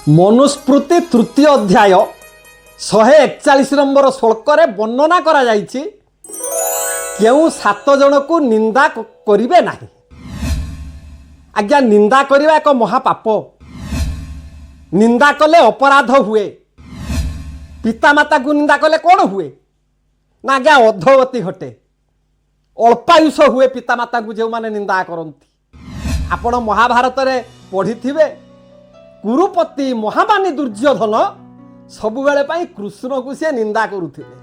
मनुस्मृति तृतीय अध्याय 141 नंबर श्लोक वर्णना करा जाइछि केउ 7 जन को निंदा करिवे नाही। आज्ञा निंदा करिवा एक महापाप। निंदा कले अपराध हुए। पितामाता को निंदा कले कौन हुए ना आज्ञा अधोगति घटे, अल्पायुष हुए पितामाता को जो माने निंदा करती। आपण महाभारत रे पढ़ी थिबे कुरुपति महामानी दुर्योधन सबु बेले पाई कृष्ण को से निंदा करुथिले।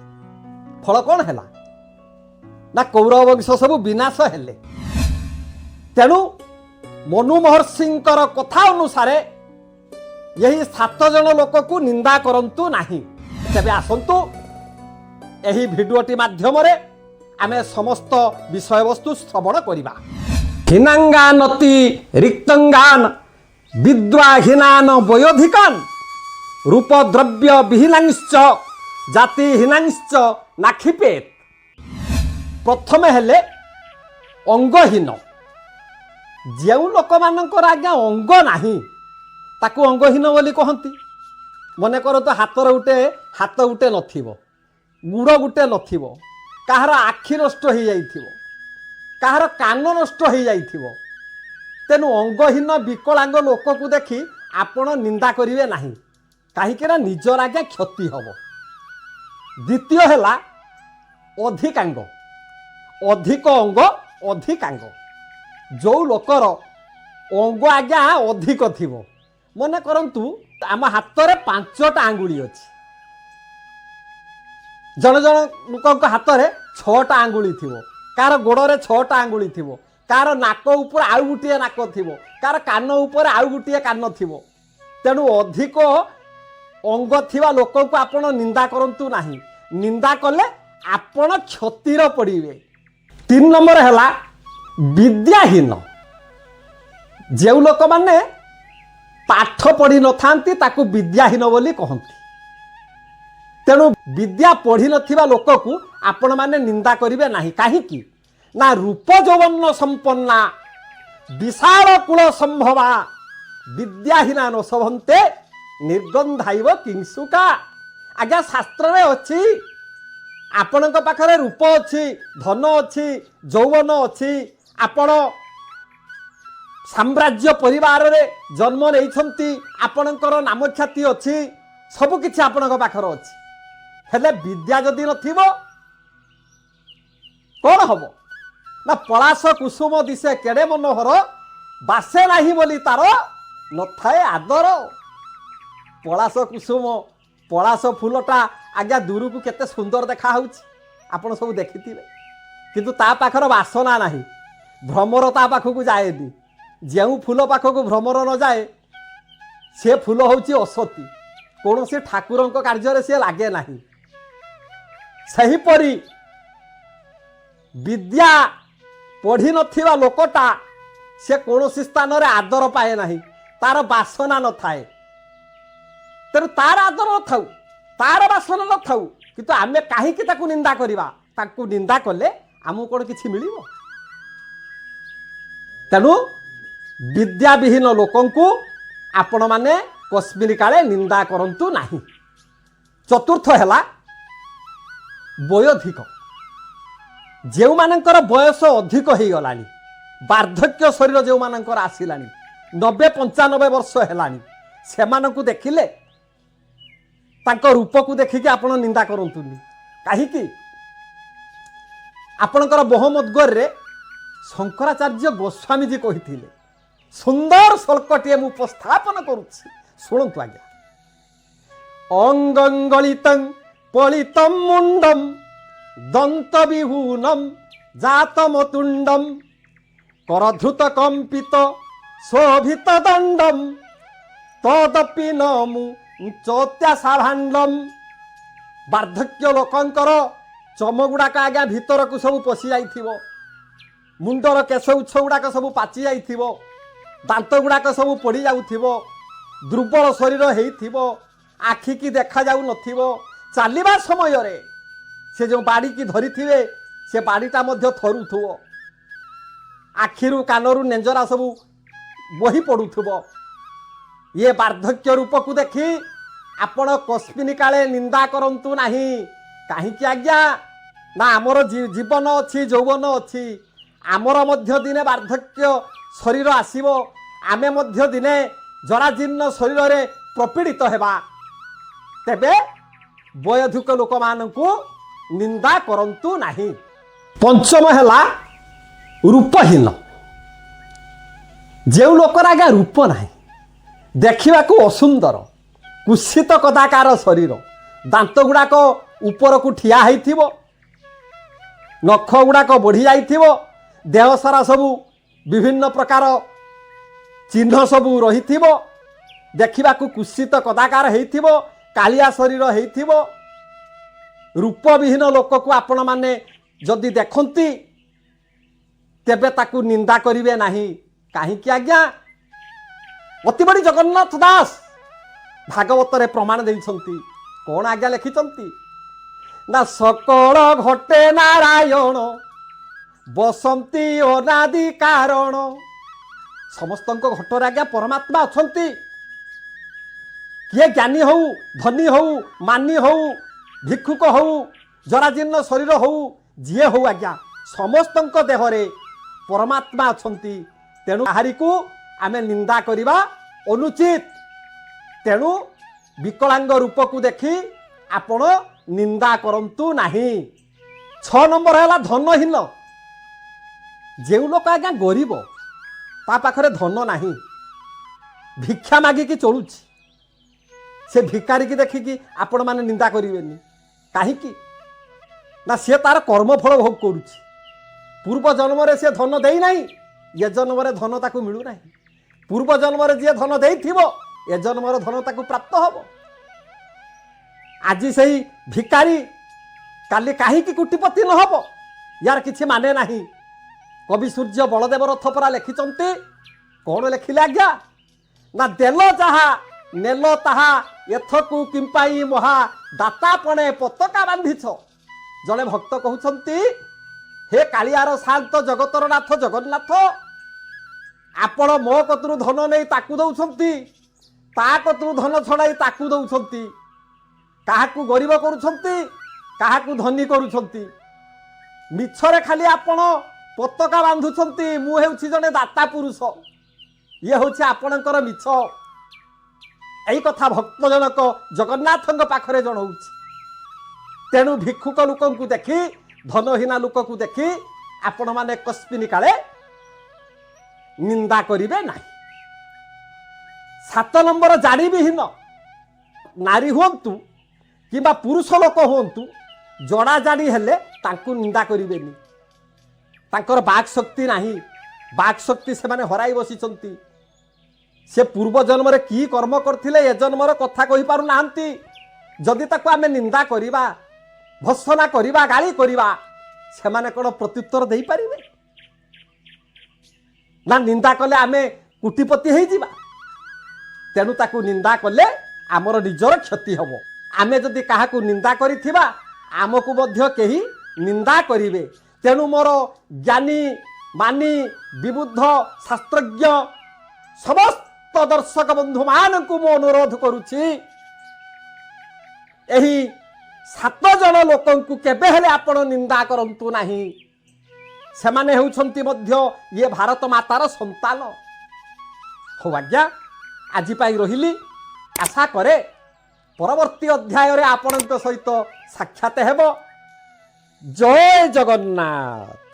फल कौन हैला ना कौरव वंश सब विनाश हेले। तेणु मनु महर्षिंकर कथा अनुसार यही 7 जन लोक को निंदा करंतु नाही। तेबे आसंतु एही भिडियोटी माध्यम रे आमे समस्त विषय वस्तु श्रवण करिबा। हिनांगानति रिक्तंगान विद्वाहीनान वयोधिकान रूप द्रव्य विहीनांश्च जातिहीनांश्च नाक्षिपेत। प्रथम हेले अंगहीन। जेउ लोक मानकर आज्ञा अंग नाही ताकू अंगहीन बोली कहती। मने करो तो हाथ गुटे नथिबो, गुड़ गुटे नथिबो, काहार आखि नष्ट हो जाइथिबो, काहार कान नष्ट हो जाइथिबो। तेनु अंगहीन विकलांग लोक को देखी आपण निंदा करिवे नाही, काहीकि ना निजर आज्ञा क्षति हबो। द्वितीय हेला अधिकांग। अधिक अंग अधिकांग। जो लोकर अंग आज्ञा अधिक थिबो, मने करंतु आम हाथ रे 5टा आंगुली अछि, जन जन लोक हाथ रे 6टा आंगुली थिबो, कार गोड़ रे 6टा आंगुली थिबो, कार नाक ऊपर आउ गुटिए नाक थिबो, कार कान ऊपर आउ गुटिए कान थिबो। तेणु अधिक अंग थिबा लोक को आपण निंदा करंतु नाही। निंदा कले आपण क्षतिर पड़िबे। 3 नंबर हैला विद्याहीन। जेउ लोक माने पाठ पढ़ी न थांती ताकू विद्याहीन बोली कहती। तेणु विद्या पढ़ी नथिबा लोक को आपण माने निंदा करिवे नाही। काहीकि ना रूप यौवन संपन्ना विशाल कुल संभवा विद्याहीना न सभन्ते निर्गंधाइव किंसुका। आज्ञा शास्त्र रे अछि आपणक पाखरे रूप अछि, धन अछि, यौवन अछि, आपण साम्राज्य परिवार रे जन्म नेइछंती, आपणकर नाम ख्याति अछि, सब किछि आपणक पाखर अछि। हेले विद्या जदि नथिबो कोन हबो ना पलाश कुसुम दिसे केड़े मनोहर बासे नाही बोली तार नथाए आदर। पलाश कुसुम पलाश फूलटा आज्ञा दूर को केते सुंदर देखा होउछि, आपण सब देखिथिबे, किंतु ता पाखर वासना नाही, भ्रमर ता पाखकु जाएनी। जेउ फूल पाखकु भ्रमर न जाए से फूल होउछि असती, कौन से ठाकुरंक कार्य रे से लागे नाही। सही परी विद्या पढ़ी नथिबा लोकटा से कौन सी स्थान रे आदर पाए नाही, तार वासना न थाए। तेणु तार आदर न थाउ, तार वासना न थाउ, किंतु आमे काहीकि ताकू निंदा करिबा। ताकू निंदा कले आमु कोन किछि मिलिबो। तेणु विद्या विहीन लोकंकु आपण माने कस्मिन काले निंदा करंतु नाही। चतुर्थ हेला वयोधिक। जेउ मानकर बयस अधिक हो गलानी, वार्धक्य शरीर जेउ मानकर आसिलानी, 90-95 वर्ष हेलानी, सेमानकु देखिले तांको रूप को देखिके आपण निंदा करंतुनी। काहीकि आपणकर बहुमतगर रे शंकराचार्य गोस्वामी जी कहिथिले, सुंदर श्लोकटिए मु उपस्थापन करुछि, शुणन्तु आज्ञा। अंगंगलितं पलितं मुंडम दंत विहूनम जातमतुंडम करधृत कंपित शोभित दंडम तदपि नमु चौत्यासाभांडम। वार्धक्य लोकंकर चमगुड़ाक आज्ञा भीतर को सब पशि जाइथिबो, मुंडर केश उच्छ गुड़ाक सब पाचि जाइथिबो, दांत गुड़ाक सब पड़ी जाउथिबो, दुर्बल शरीर हेइथिबो, आखि की देखा जाउ नथिबो। चालिबा समय रे से जो बाड़ी की धरी थिबे से बाड़ीटा मध्य थरुथुबो, आखिरु कानरु नेंजरा सब बही पड़ुथुबो। ये वार्धक्य रूप को देखी आपण कस्मिन काले निंदा करंतु नहीं। कहीं आज्ञा ना आमर जीवन अच्छी यौवन अच्छी आमर मध्य दिने वार्धक्य शरीर आसीबो आमे मध्य दिने जराजीर्ण शरीर रे प्रपीड़ित हेबा तेबे वयोधिक लोक मानकु निंदा करंतु नहीं। पंचम हैला रूपहीन जो लोकर आज्ञा रूप नहीं देखा असुंदर कुत्सित कदाकार शरीर दांत गुड़ाक ऊपर को ठिया होइथिबो नख गुड़ाक बढ़ी जाइथिबो देह सारा सबू विभिन्न प्रकार चिन्ह सबू रहिथिबो देखा कुत्सित कदाकार होइथिबो कालिया शरीर होइथिबो रूपविहीन लोक को आपण माने जदि देखंती तेबे ताकू निंदा करिवे नहीं। कहीं आज्ञा अति बड़ी जगन्नाथ दास भागवत रे प्रमाण देइछंती कौन आज्ञा लिखिछंती ना सकल घटे नारायण बसंती अनादि कारण समस्त घटर आज्ञा परमात्मा अछंती किए ज्ञानी हौ धनी हौ मानी हौ भिक्षुक हौ जराजीर्ण शरीर हौ जीए हौ आज्ञा समस्त देहरे परमात्मा अछंती तेणु आहारी को आमे निंदा करिबा अनुचित तेणु विकलांग रूप को देखी आपण निंदा करंतु नहीं। 6 नंबर है धनहीन जो लोक आज्ञा गरीब ता पाखरे धन नहीं भिक्षा मागिकी चलुछि से भिकारी की देखिकी आपण माने निंदा करिवेनी काहीकि ना से तार कर्मफल भोग करुछि पूर्व जन्म रे से धन देई नहीं ये जन्म रे धन ताकू मिलू नहीं पूर्व जन्म रे जे धन देइथिबो ए जन्म रे धन ताकू प्राप्त हबो आज सही भिकारी काली काहीकि कोटिपति न हबो यार किछि माने नहीं। कवि सूर्य बलदेव रथ परा लिखिचंती कौन लिखिले आज्ञा ना देलो जहा नेलो ताहा एथकू किंपाई महा दातापणे पताका बांधिछ जने भक्त कहउछंती हे कालियार शांत जगतर नाथ जगन्नाथ आपण मो कतरु धन नहीं ताकू दउछंती ता कतरु धन छड़ाई ताकू दउछंती काहाकू गरीब करूछंती काहाकू धनी करूछंती मिछरे खाली आपण पताका बांधुछंती मु हेउछि जने दाता पुरुष ये होछि आपणकर मिछ एई कथा भक्त जनक जगन्नाथଙ୍କ पाखरे जणाउछि तेणु भिक्षुक लोकंकु देखी धनहीना लोक को देखी आपण माने कस्मिन काले निंदा करिवे नहीं। 7 नंबर जाड़ी विहीन नारी हुंतु किंबा पुरुष लोक हुंतु जड़ा जाड़ी हेले तांकु निंदा करिवेनी तांकर बाक शक्ति नहीं बाक शक्ति से माने हराई बसिचंती से पूर्व जन्म रे की कर्म करथिले ए जन्मर कथा कहि पारु नांती जदि ताकु आमे निंदा करिबा भत्सना करिबा गाली करिबा से माने कोन प्रत्युत्तर देई परिबे ना निंदा कले आमे कुटिपति हेई जिबा तेणु ताकू निंदा कले आमर निजर क्षति हबो आमे जदि काहाकू निंदा करिथिबा आमकू मध्य केही निंदा करिवे तेणु मोर ज्ञानी मानी विबुद्ध शास्त्रज्ञ समस्त दर्शक बंधु मानकू मो अनुरोध करुछि एही 7 जन लोकंकु केबे हेले आपण निंदा करंतु नहीं से माने हेउछंती मध्य ये भारत मातार संतान हो आज्ञा आज पाई रहिली आशा करे परवर्ती अध्याय रे आपणक सहित साक्षात हेबो। जय जगन्नाथ।